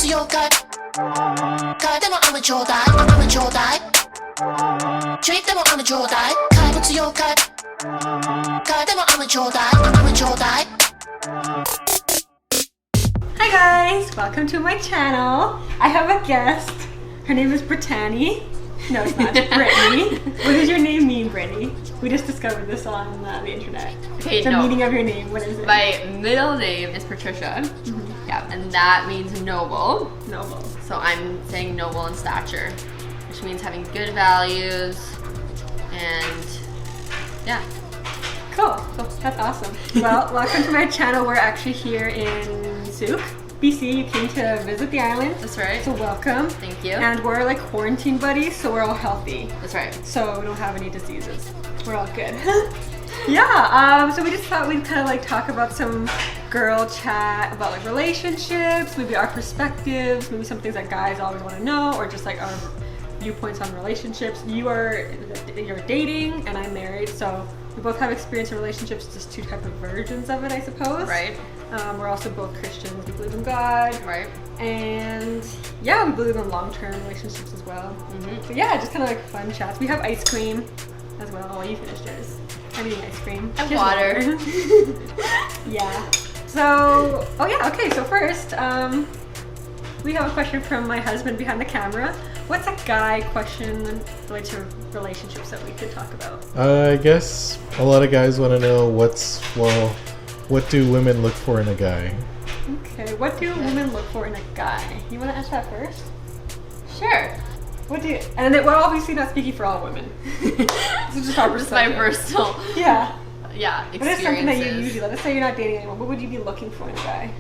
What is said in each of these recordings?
to your gut. Kai demo I'm a jodai, I'm a jodai. Treat demo I'm a jodai. Kai to your gut. Kai demo I'm a jodai, I'm a jodai. Hi guys, welcome to my channel. I have a guest. Her name is Brittany. No, it's not. Brittany. What does your name mean, Brittany? We just discovered this on the internet. Okay, the meaning of your name. What is it? My middle name is Patricia. Mm-hmm. Yeah, and that means noble. Noble. So I'm saying noble in stature, which means having good values, and yeah. Cool. That's awesome. Well, welcome to my channel. We're actually here in Zug, BC. You came to visit the island. That's right. So welcome. Thank you. And we're like quarantine buddies, so we're all healthy. That's right. So we don't have any diseases. We're all good. Yeah, so we just thought we'd kind of like talk about some girl chat about like relationships, maybe our perspectives, maybe some things that guys always want to know, or just like our viewpoints on relationships. You're dating and I'm married, so we both have experience in relationships, just two type of versions of it, I suppose. Right. We're also both Christians. We believe in God. Right. And yeah, we believe in long-term relationships as well. Mm-hmm. So yeah, just kind of like fun chats. We have ice cream as well. Oh, you finished yours. I'm eating ice cream. And water. Yeah. So, oh yeah, okay. So first, we have a question from my husband behind the camera. What's a guy question related to relationships that we could talk about? I guess a lot of guys want to know what do women look for in a guy? Okay, what do women look for in a guy? You want to answer that first? Sure. What do you, and we're obviously not speaking for all women. This is just our This is my perspective. personal, Yeah. experiences. What is something that you usually, let's say you're not dating anyone, what would you be looking for in a guy?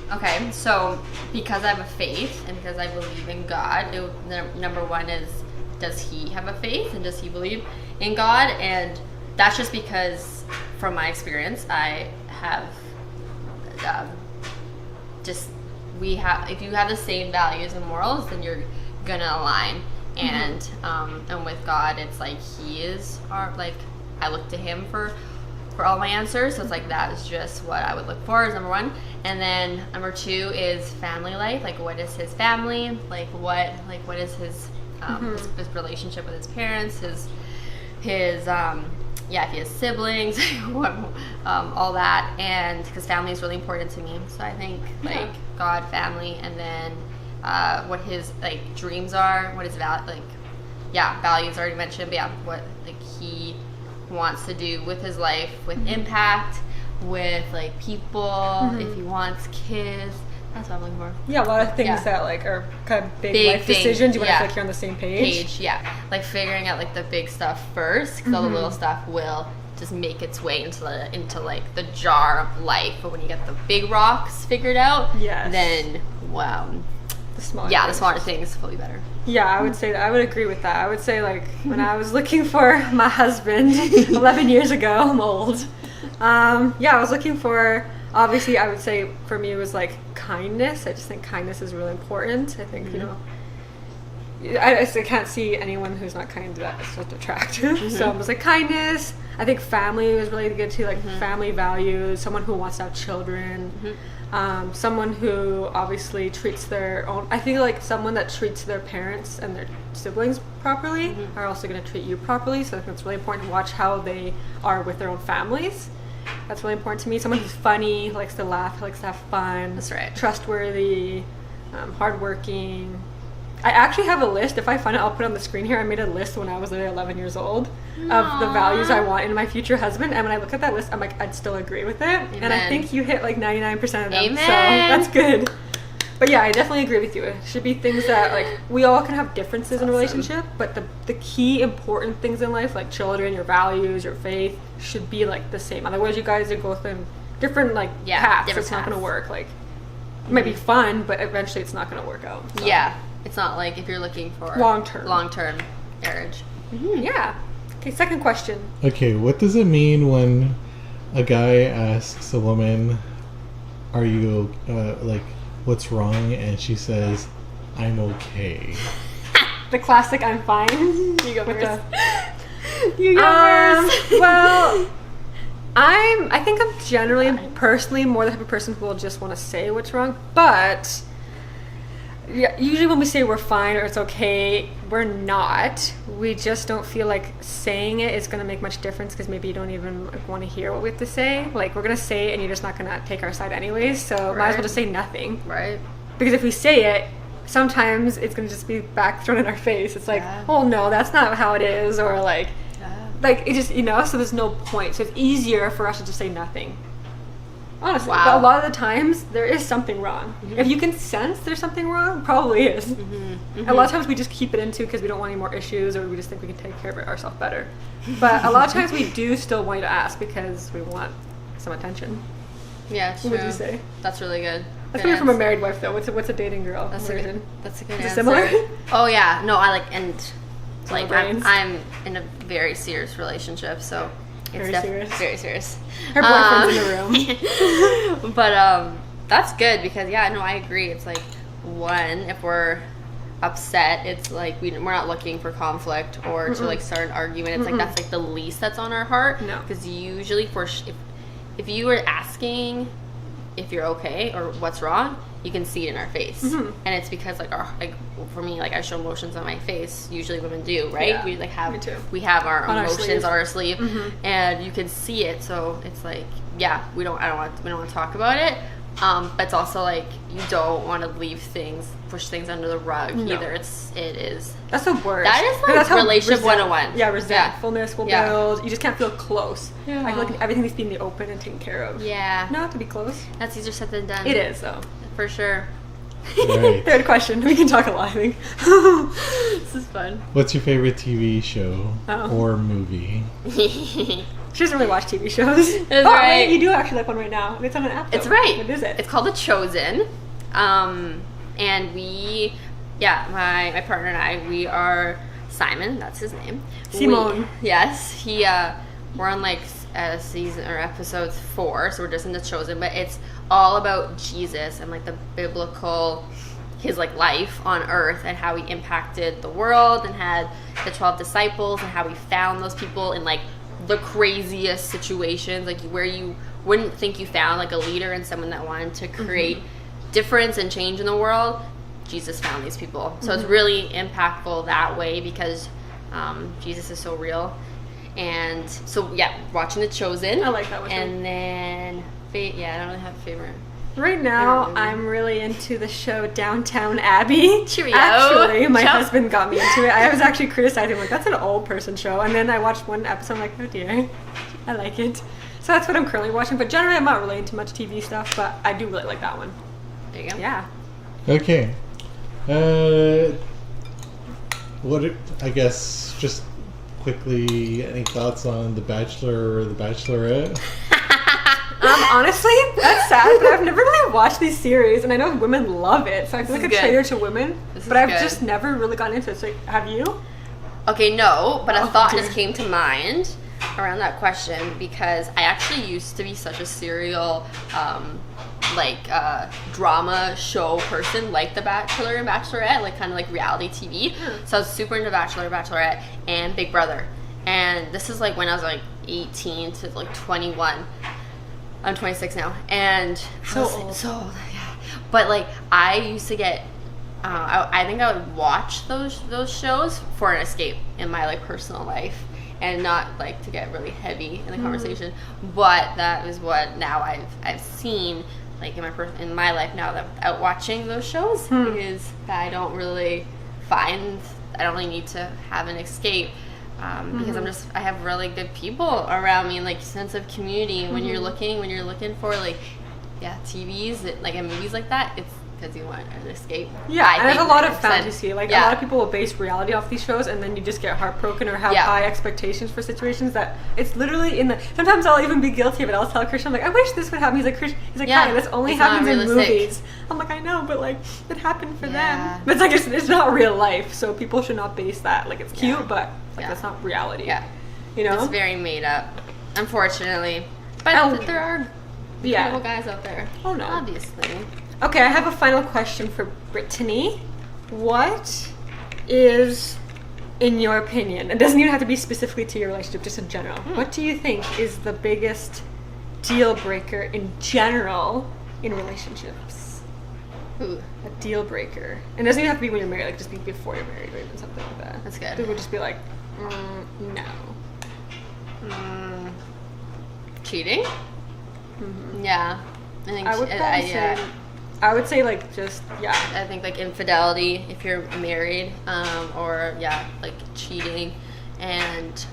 Okay, so because I have a faith and because I believe in God, number one is, does he have a faith and does he believe in God? And that's just because from my experience, I have if you have the same values and morals, then you're gonna align. And and with God, it's like he is I look to him for all my answers. So it's like that is just what I would look for is number one. And then number two is family life. Like what is his family? What is his his relationship with his parents? His if he has siblings, all that, and because family is really important to me. So I think God, family, and then what his dreams are, what his values already mentioned, but yeah, what he wants to do with his life, with impact, with people, if he wants kids. That's what I'm looking for. Yeah, a lot of things that are kind of big life things, decisions. You want to feel like you're on the same page. Figuring out the big stuff first, because all the little stuff will just make its way into the jar of life. But when you get the big rocks figured out, then wow, the smaller things will be better. Yeah, I would say that. I would agree with that. I would say when I was looking for my husband 11 years ago, I'm old. I was looking for. Obviously, I would say for me it was kindness. I just think kindness is really important. I think I can't see anyone who's not kind that's just attractive. So it was kindness. I think family was really good too, family values. Someone who wants to have children. Someone who obviously treats their own. I feel like someone that treats their parents and their siblings properly are also going to treat you properly. So I think it's really important to watch how they are with their own families. That's really important to me. Someone who's funny, likes to laugh, likes to have fun. That's right. Trustworthy, hardworking. I actually have a list. If I find it, I'll put it on the screen here. I made a list when I was 11 years old of the values I want in my future husband. And when I look at that list, I'm I'd still agree with it. Amen. And I think you hit 99% of them. Amen. So that's good. But yeah, I definitely agree with you. It should be things that we all can have differences in a relationship, but the key important things in life, like children, your values, your faith, should be the same. Otherwise, you guys are both in different paths. It's not going to work. It might be fun, but eventually it's not going to work out. So. Yeah, it's not if you're looking for long term marriage. Yeah. Okay. Second question. Okay, what does it mean when a guy asks a woman, "Are you what's wrong?" and she says, "I'm okay"? The classic "I'm fine." You go first. You go first. Well, I think I'm generally, personally, more the type of person who will just want to say what's wrong. But yeah, usually when we say we're fine or it's okay, we're not. We just don't feel like saying it is going to make much difference because maybe you don't even want to hear what we have to say. Like, we're going to say it and you're just not going to take our side anyways. So might as well just say nothing. Right. Because if we say it, sometimes it's going to just be back thrown in our face. It's like, oh no, that's not how it is. Or like it just, so there's no point. So it's easier for us to just say nothing. Honestly. Wow. But a lot of the times, there is something wrong. Mm-hmm. If you can sense there's something wrong, probably is. Mm-hmm. Mm-hmm. A lot of times we just keep it into because we don't want any more issues or we just think we can take care of it ourselves better. But a lot of times we do still want you to ask because we want some attention. Yeah, true. What would you say? That's really good. That's coming from a married wife, though. What's a dating girl? That's a good Is answer. it similar? Oh yeah, no, I like and like brains. I'm in a very serious relationship, so it's very serious. Her boyfriend's in the room. But that's good because I agree. It's like one, if we're upset, it's like we're not looking for conflict or to like start an argument. It's like that's like the least that's on our heart. No, because usually if you were asking if you're okay or what's wrong, you can see it in our face, and it's because for me, like I show emotions on my face. Usually women do, right? Yeah, we like have me too. We have our on emotions on our sleeve, and you can see it. So it's like we don't want to talk about it. But it's also like you don't want to push things under the rug either. It is. That's the worst. That is like that's relationship 101. Yeah, resentfulness will build. You just can't feel close. Yeah. I feel like everything needs to be in the open and taken care of. Yeah. Not to be close. That's easier said than done. It is, though. For sure. Right. Third question. We can talk a lot, I think. This is fun. What's your favorite TV show or movie? She doesn't really watch TV shows. Right. Wait, you do actually like one right now. It's on an app, though. It's right. What is it? It's called The Chosen. And we, my partner and I, we are Simon. That's his name. Simone. Yes. We're on like season or episode 4, so we're just in The Chosen. But it's all about Jesus and like the biblical, his like life on earth and how he impacted the world and had the 12 disciples and how he found those people in like the craziest situations, like where you wouldn't think you found like a leader and someone that wanted to create difference and change in the world. Jesus found these people. So it's really impactful that way because Jesus is so real. And so watching The Chosen. I like that one. And then I don't really have a favorite. Right now, I'm really into the show Downtown Abbey. Cheerio. Actually, my husband got me into it. I was actually criticizing, like, that's an old person show. And then I watched one episode, I'm like, oh dear, I like it. So that's what I'm currently watching. But generally, I'm not really into much TV stuff, but I do really like that one. There you go. Yeah. Okay. I guess, just quickly, any thoughts on The Bachelor or The Bachelorette? Honestly, that's sad, but I've never really watched these series, and I know women love it, so I feel like a traitor to women, but I've just never really gotten into it. So, have you? Okay, no, but a thought just came to mind around that question because I actually used to be such a serial, drama show person, like The Bachelor and Bachelorette, like kind of like reality TV. So I was super into Bachelor, Bachelorette, and Big Brother. And this is like when I was like 18 to like 21. I'm 26 now, and so old, yeah. But like, I used to get, I think I would watch those shows for an escape in my like personal life, and not like to get really heavy in the conversation. But that is what now I've seen like in my life now that I'm out watching those shows because I don't really need to have an escape. Because I have really good people around me and like sense of community. When you're looking for like, TVs like and movies like that, it's because you want an escape. Yeah, and there's a lot of fantasy. Like a lot of people will base reality off these shows, and then you just get heartbroken or have high expectations for situations that it's literally in the. Sometimes I'll even be guilty of it. I'll tell Christian, I'm like, I wish this would happen. He's like, Katja, this only happens in movies. I'm like, I know, but like it happened for them. But it's like it's not real life, so people should not base that. Like it's cute, but like that's not reality. Yeah, you know, it's very made up, unfortunately. But there are incredible guys out there. Oh no, obviously. Okay, I have a final question for Brittany. What is in your opinion, it doesn't even have to be specifically to your relationship, just in general, what do you think is the biggest deal breaker in general in relationships? Ooh, A deal breaker. And it doesn't even have to be when you're married, like just be before you're married or even something like that. That's good. It would just be like, no. Cheating? Yeah. I think I would probably say, I would say like just, I think like infidelity if you're married, or like cheating and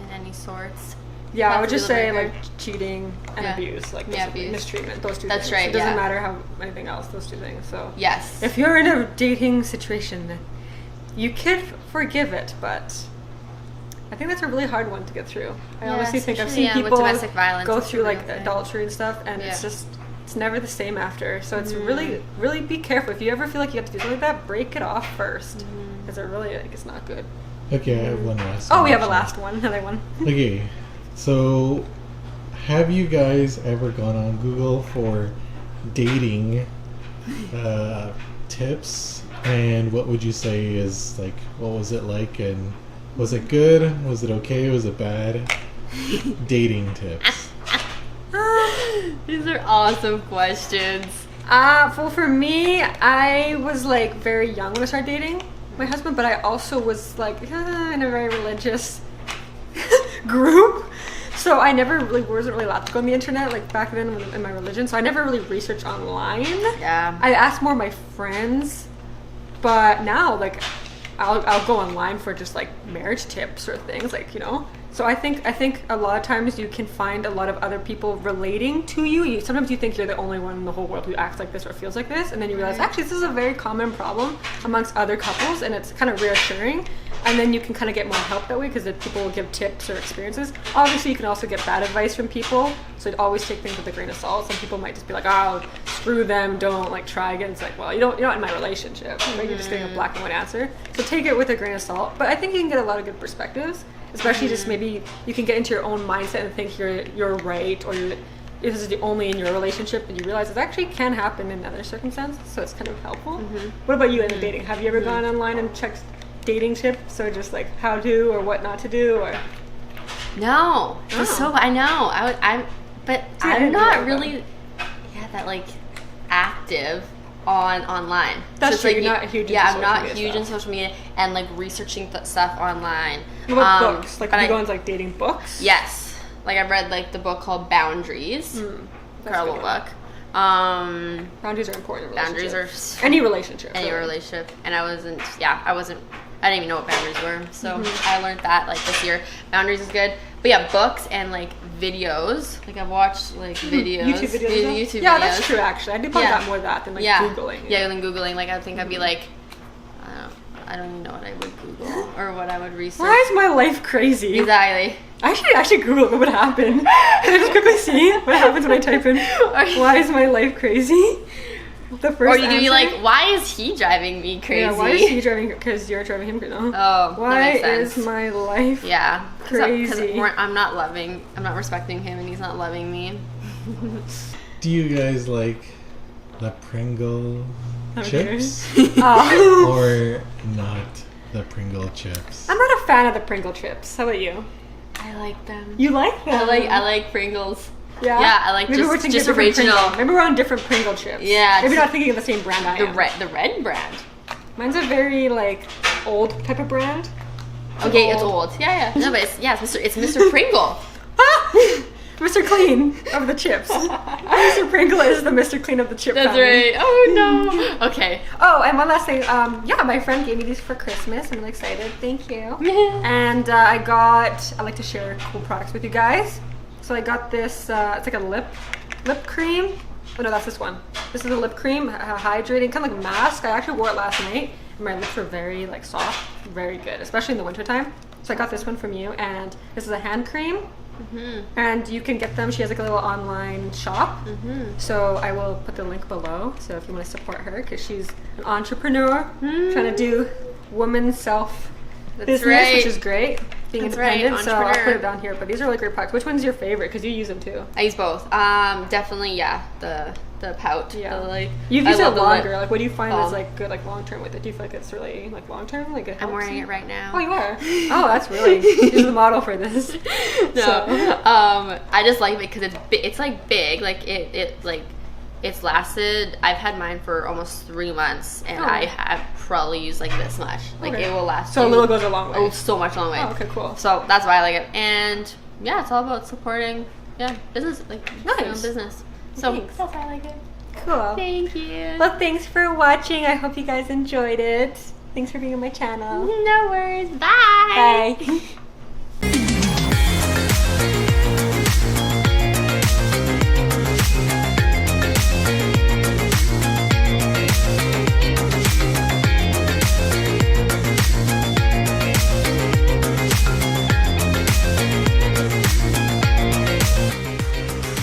in any sorts. yeah, I That's would a just deal say breaker. like cheating and Yeah. abuse, like Yeah, basically abuse. mistreatment, those two That's things. right, It doesn't yeah. matter how anything else, those two things. So Yes. if you're in a dating situation, then you could forgive it, but I think that's a really hard one to get through. I Yeah, honestly think I've especially, seen with people domestic violence, go it's a through real like thing. adultery and stuff, and Yeah. it's never the same after. So it's really be careful. If you ever feel like you have to do something like that, break it off first, because it really it's not good. Okay, I have one last. Oh, one, we have a actually. last one, another one. Okay, so have you guys ever gone on Google for dating tips? And what would you say is like, what was it like? And was it good? Was it okay? Was it bad? Dating tips. These are awesome questions. Well, for me, I was like very young when I started dating my husband, but I also was like in a very religious group. So I never really wasn't really allowed to go on the internet like back then in my religion. So I never really researched online. Yeah. I asked more of my friends, but now like I'll go online for just like marriage tips or things like, you know. So I think a lot of times you can find a lot of other people relating to you. Sometimes you think you're the only one in the whole world who acts like this or feels like this, and then you realize actually this is a very common problem amongst other couples, and it's kind of reassuring. And then you can kind of get more help that way because people will give tips or experiences. Obviously, you can also get bad advice from people, so always take things with a grain of salt. Some people might just be like, "Oh, screw them, don't like try again." It's like, well, you're not in my relationship. Right? You're just getting a black and white answer. So take it with a grain of salt. But I think you can get a lot of good perspectives, especially just maybe you can get into your own mindset and think you're right, or this is only in your relationship, and you realize it actually can happen in other circumstances. So it's kind of helpful. What about you in the dating? Have you ever gone online and checked dating tips, or just like how to or what not to do, or No. Oh. So I know. But I I'm didn't know not that. really that like active online. That's it's true, like you're not huge into Yeah, I'm social not media huge in stuff. social media and like researching stuff online. what about books? Like but you go into like dating books? Yes. Like I've read like the book called Boundaries. That's a Incredible good one. book. Boundaries are important in Boundaries are relationships. Any relationship. any really. relationship, and I didn't even know what boundaries were, so I learned that like this year. Boundaries is good, but yeah, books and like videos. Like I've watched like videos, YouTube videos. YouTube Yeah, videos. that's true. Actually, I do probably Yeah. got more of that than like Yeah, googling. yeah, than googling. Like I think I'd be like, I don't even know what I would Google or what I would research. Why is my life crazy? Exactly. Actually Google what would happen. Can I just quickly see what happens when I type in "Why is my life crazy"? The first. Or you could be answer? like, why is he driving me crazy? Yeah, why is he driving? Because you're driving him crazy. No. Oh, Why that makes sense. is my life? Yeah, Crazy. I'm not respecting him, and he's not loving me. Do you guys like the Pringle Okay. chips Oh. or not the Pringle chips? I'm not a fan of the Pringle chips. How about you? I like them. You like them? I like Pringles. Yeah. Yeah, I like Maybe we're just thinking different original. Pringle. Maybe we're on different Pringle chips. Yeah, Maybe it's- not thinking of the same brand I am. The red brand. Mine's a very like old type of brand. Okay, it's old. Yeah. No, but it's Mr. Pringle. Mr. Clean of the chips. Mr. Pringle is the Mr. Clean of the chip That's family. right. Oh no. Okay. Oh, and one last thing. Yeah, my friend gave me these for Christmas. I'm really excited. Thank you. And I like to share cool products with you guys. So I got this. It's like a lip cream. Oh no, that's this one. This is a lip cream, hydrating, kind of like a mask. I actually wore it last night, and my lips were very like soft, very good, especially in the wintertime. So I got this one from you, and this is a hand cream. And you can get them. She has like a little online shop. So I will put the link below. So if you want to support her, because she's an entrepreneur trying to do woman self business, right. which is great. Being That's right, independent. So I'll entrepreneur. put it down here. But these are really great products. Which one's your favorite? Because you use them too. I use both. Definitely, yeah. The the pout. Yeah. The, like, You've I used it love the lip longer. Like, what do you find balm. is like good, like long term with it? Do you feel like it's really like long term? Like it I'm helps wearing you? it right now. Oh, you are. Oh, that's really. You're the model for this. No, So. I just like it because it's like big. Like it like it's lasted. I've had mine for almost 3 months, and Oh. I have probably used like this much. Like Okay. it will last. So a you- little goes a long way. Oh, so much long way. Oh, okay, cool. So that's why I like it, and yeah, it's all about supporting business, like your own Nice. business. So Thanks. that's why I like it. Cool. Thank you. Well, thanks for watching. I hope you guys enjoyed it. Thanks for being on my channel. No worries. Bye. Bye.